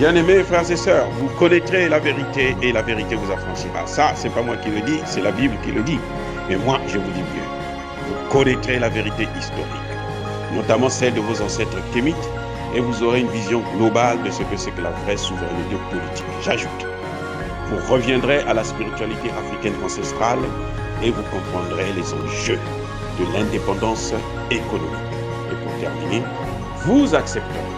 Bien-aimés frères et sœurs, vous connaîtrez la vérité et la vérité vous affranchira. Ça, c'est pas moi qui le dis, c'est la Bible qui le dit. Mais moi, je vous dis mieux. Vous connaîtrez la vérité historique, notamment celle de vos ancêtres kémites, et vous aurez une vision globale de ce que c'est que la vraie souveraineté politique. J'ajoute, vous reviendrez à la spiritualité africaine ancestrale et vous comprendrez les enjeux de l'indépendance économique. Et pour terminer, vous accepterez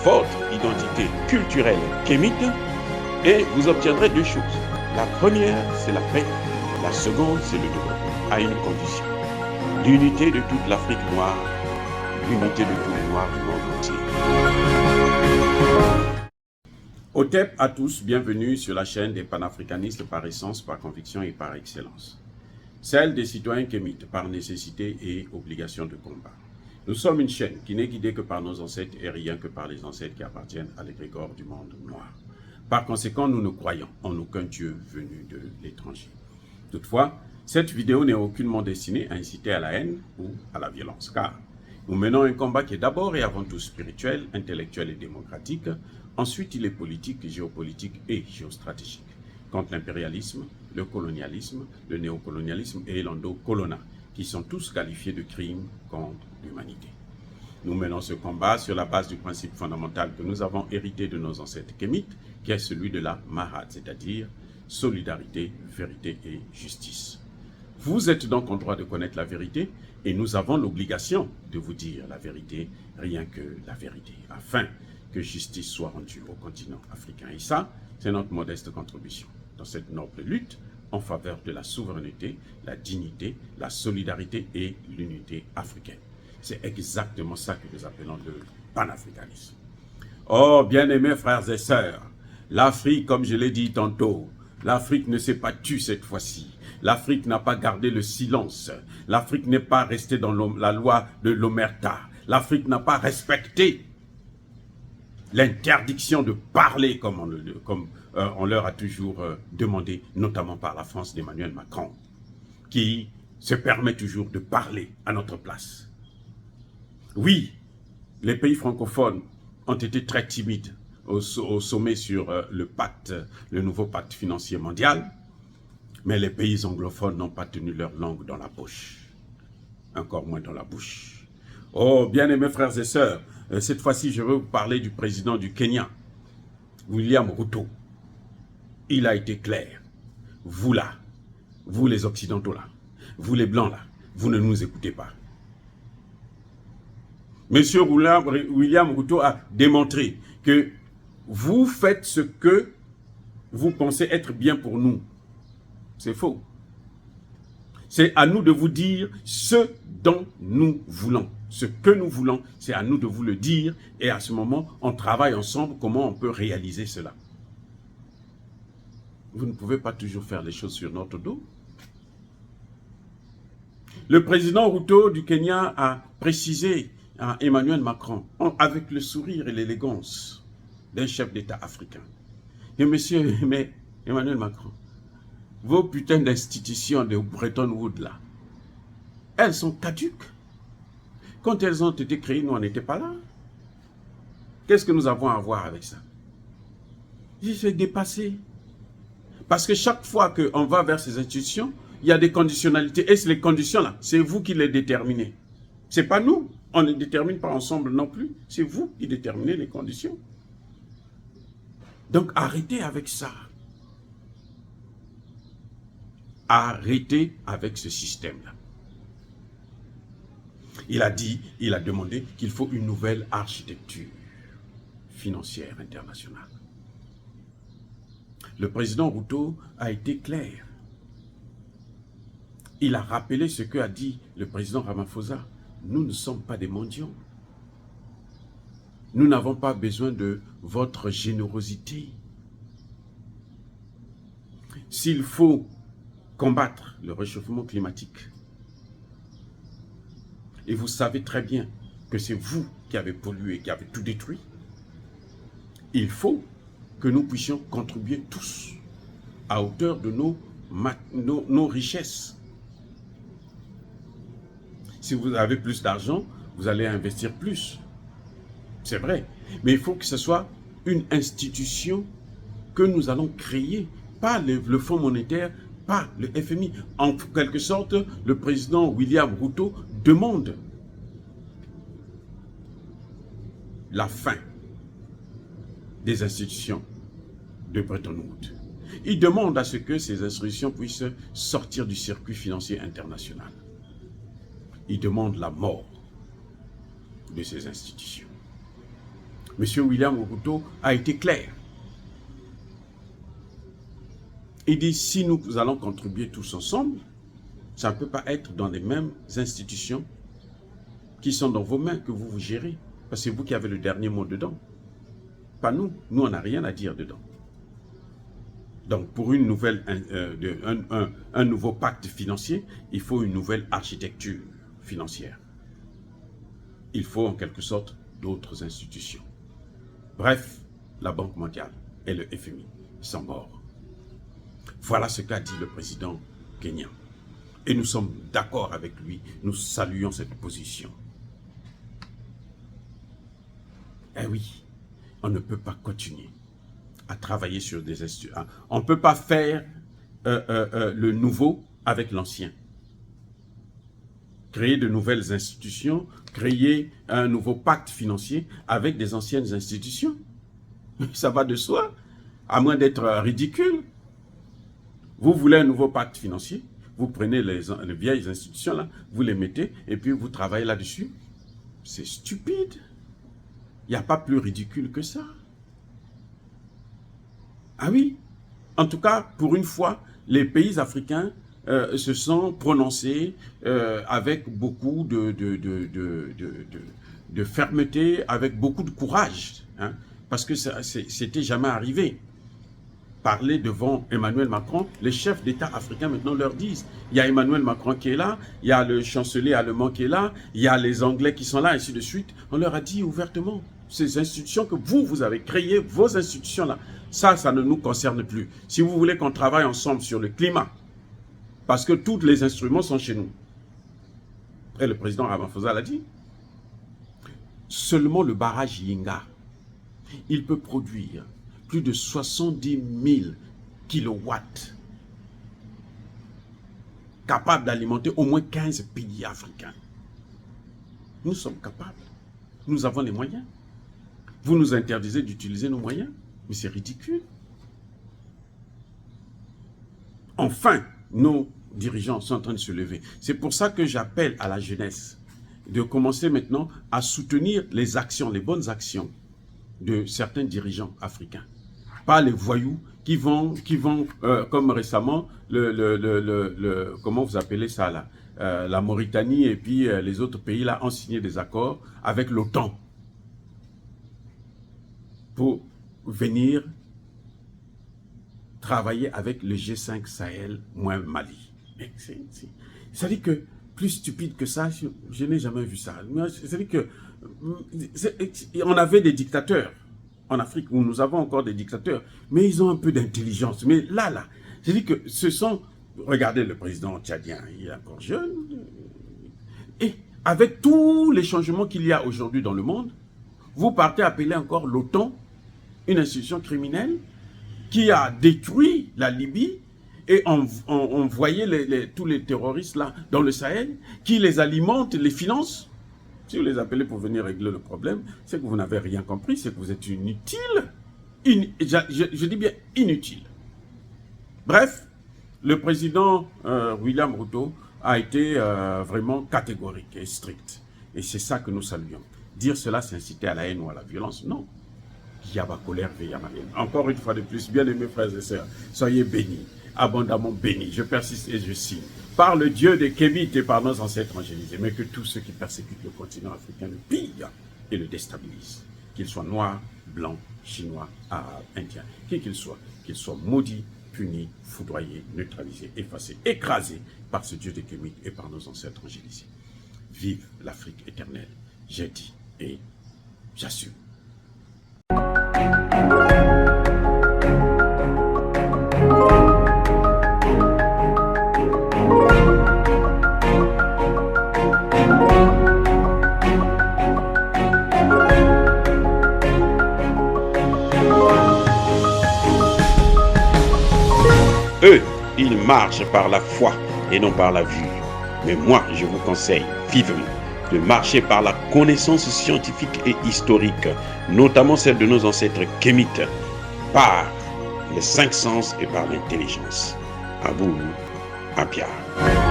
votre identité culturelle kémite et vous obtiendrez deux choses. La première, c'est la paix. La seconde, c'est le développement, à une condition. L'unité de toute l'Afrique noire, l'unité de tous les Noirs du monde entier. Otep à tous, bienvenue sur la chaîne des panafricanistes par essence, par conviction et par excellence. Celle des citoyens kémites par nécessité et obligation de combat. Nous sommes une chaîne qui n'est guidée que par nos ancêtres et rien que par les ancêtres qui appartiennent à l'égrégore du monde noir. Par conséquent, nous ne croyons en aucun Dieu venu de l'étranger. Toutefois, cette vidéo n'est aucunement destinée à inciter à la haine ou à la violence, car nous menons un combat qui est d'abord et avant tout spirituel, intellectuel et démocratique. Ensuite, il est politique, géopolitique et géostratégique, contre l'impérialisme, le colonialisme, le néocolonialisme et l'endocolonat, qui sont tous qualifiés de crimes contre l'humanité. Nous menons ce combat sur la base du principe fondamental que nous avons hérité de nos ancêtres kémites, qui est celui de la Mahat, c'est-à-dire solidarité, vérité et justice. Vous êtes donc en droit de connaître la vérité et nous avons l'obligation de vous dire la vérité, rien que la vérité, afin que justice soit rendue au continent africain. Et ça, c'est notre modeste contribution dans cette noble lutte en faveur de la souveraineté, la dignité, la solidarité et l'unité africaine. C'est exactement ça que nous appelons le panafricanisme. Oh, bien-aimés frères et sœurs, l'Afrique, comme je l'ai dit tantôt, l'Afrique ne s'est pas tue cette fois-ci. L'Afrique n'a pas gardé le silence. L'Afrique n'est pas restée dans la loi de l'Omerta. L'Afrique n'a pas respecté l'interdiction de parler comme on leur a toujours demandé, notamment par la France d'Emmanuel Macron, qui se permet toujours de parler à notre place. Oui, les pays francophones ont été très timides au sommet sur le nouveau pacte financier mondial, mais les pays anglophones n'ont pas tenu leur langue dans la poche, encore moins dans la bouche. Oh, bien-aimés frères et sœurs, cette fois-ci, je veux vous parler du président du Kenya, William Ruto. Il a été clair. Vous là, vous les Occidentaux là, vous les Blancs là, vous ne nous écoutez pas. Monsieur William Ruto a démontré que vous faites ce que vous pensez être bien pour nous. C'est faux. C'est à nous de vous dire ce dont nous voulons. Ce que nous voulons, c'est à nous de vous le dire. Et à ce moment, on travaille ensemble comment on peut réaliser cela. Vous ne pouvez pas toujours faire les choses sur notre dos. Le président Ruto du Kenya a précisé à Emmanuel Macron, avec le sourire et l'élégance d'un chef d'État africain. Et monsieur, mais Emmanuel Macron, vos putains d'institutions de Bretton Woods là, elles sont caduques. Quand elles ont été créées, nous, on n'était pas là. Qu'est-ce que nous avons à voir avec ça? C'est dépassé. Parce que chaque fois qu'on va vers ces institutions, il y a des conditionnalités. Et ces conditions-là, c'est vous qui les déterminez. Ce n'est pas nous. On ne les détermine pas ensemble non plus. C'est vous qui déterminez les conditions. Donc arrêtez avec ça. Arrêtez avec ce système-là. Il a demandé qu'il faut une nouvelle architecture financière internationale. Le président Ruto a été clair. Il a rappelé ce qu'a dit le président Ramaphosa. Nous ne sommes pas des mendiants. Nous n'avons pas besoin de votre générosité. S'il faut combattre le réchauffement climatique, et vous savez très bien que c'est vous qui avez pollué, qui avez tout détruit, il faut que nous puissions contribuer tous à hauteur de nos richesses. Si vous avez plus d'argent, vous allez investir plus. C'est vrai. Mais il faut que ce soit une institution que nous allons créer, pas le Fonds monétaire, pas le FMI. En quelque sorte, le président William Ruto demande la fin des institutions de Bretton Woods. Il demande à ce que ces institutions puissent sortir du circuit financier international. Il demande la mort de ces institutions. Monsieur William Ruto a été clair. Il dit, si nous allons contribuer tous ensemble, ça ne peut pas être dans les mêmes institutions qui sont dans vos mains que vous vous gérez. Parce que c'est vous qui avez le dernier mot dedans. Pas nous. Nous, on n'a rien à dire dedans. Donc, pour une nouvelle, un nouveau pacte financier, il faut une nouvelle architecture financière. Il faut en quelque sorte d'autres institutions. Bref, la Banque mondiale et le FMI sont morts. Voilà ce qu'a dit le président kenyan. Et nous sommes d'accord avec lui. Nous saluons cette position. Eh oui, on ne peut pas continuer à travailler sur des institutions. On ne peut pas faire le nouveau avec l'ancien. Créer de nouvelles institutions, créer un nouveau pacte financier avec des anciennes institutions. Ça va de soi, à moins d'être ridicule. Vous voulez un nouveau pacte financier, vous prenez les vieilles institutions là, vous les mettez et puis vous travaillez là-dessus. C'est stupide. Il n'y a pas plus ridicule que ça. Ah oui, en tout cas, pour une fois, les pays africains se sont prononcés avec beaucoup de fermeté, avec beaucoup de courage, hein, parce que c'était jamais arrivé. Parler devant Emmanuel Macron, les chefs d'État africains maintenant leur disent, il y a Emmanuel Macron qui est là, il y a le chancelier allemand qui est là, il y a les Anglais qui sont là, ainsi de suite. On leur a dit ouvertement, ces institutions que vous avez créées, vos institutions-là, ça ne nous concerne plus. Si vous voulez qu'on travaille ensemble sur le climat, parce que tous les instruments sont chez nous. Et le président Ramaphosa l'a dit. Seulement le barrage Yinga, il peut produire plus de 70 000 kilowatts capables d'alimenter au moins 15 pays africains. Nous sommes capables. Nous avons les moyens. Vous nous interdisez d'utiliser nos moyens, mais c'est ridicule. Enfin, nos dirigeants sont en train de se lever. C'est pour ça que j'appelle à la jeunesse de commencer maintenant à soutenir les actions, les bonnes actions de certains dirigeants africains. Pas les voyous qui vont comme récemment, comment vous appelez ça là, la Mauritanie et puis les autres pays là ont signé des accords avec l'OTAN pour venir travailler avec le G5 Sahel, moins Mali. C'est-à-dire que plus stupide que ça, je n'ai jamais vu ça. C'est-à-dire que on avait des dictateurs en Afrique, où nous avons encore des dictateurs, mais ils ont un peu d'intelligence. Mais là, c'est-à-dire que ce sont... Regardez le président tchadien, il est encore jeune. Et avec tous les changements qu'il y a aujourd'hui dans le monde, vous partez appeler encore l'OTAN, une institution criminelle, qui a détruit la Libye, et on voyait tous les terroristes là dans le Sahel, qui les alimentent, les financent. Si vous les appelez pour venir régler le problème, c'est que vous n'avez rien compris, c'est que vous êtes inutile. Je dis bien inutile. Bref, le président William Ruto a été vraiment catégorique et strict. Et c'est ça que nous saluons. Dire cela, c'est inciter à la haine ou à la violence, non. Yaba colère, Yama haine. Encore une fois de plus, bien-aimés frères et sœurs, soyez bénis, abondamment bénis. Je persiste et je signe. Par le Dieu des Kémites et par nos ancêtres angélisés, mais que tous ceux qui persécutent le continent africain le pillent et le déstabilisent. Qu'ils soient noirs, blancs, chinois, arabes, indiens, qui qu'ils soient maudits, punis, foudroyés, neutralisés, effacés, écrasés par ce Dieu des Kémites et par nos ancêtres angélisés. Vive l'Afrique éternelle, j'ai dit et j'assume. marche par la foi et non par la vue. Mais moi, je vous conseille vivement de marcher par la connaissance scientifique et historique, notamment celle de nos ancêtres kémites, par les 5 sens et par l'intelligence. À vous, à Pierre.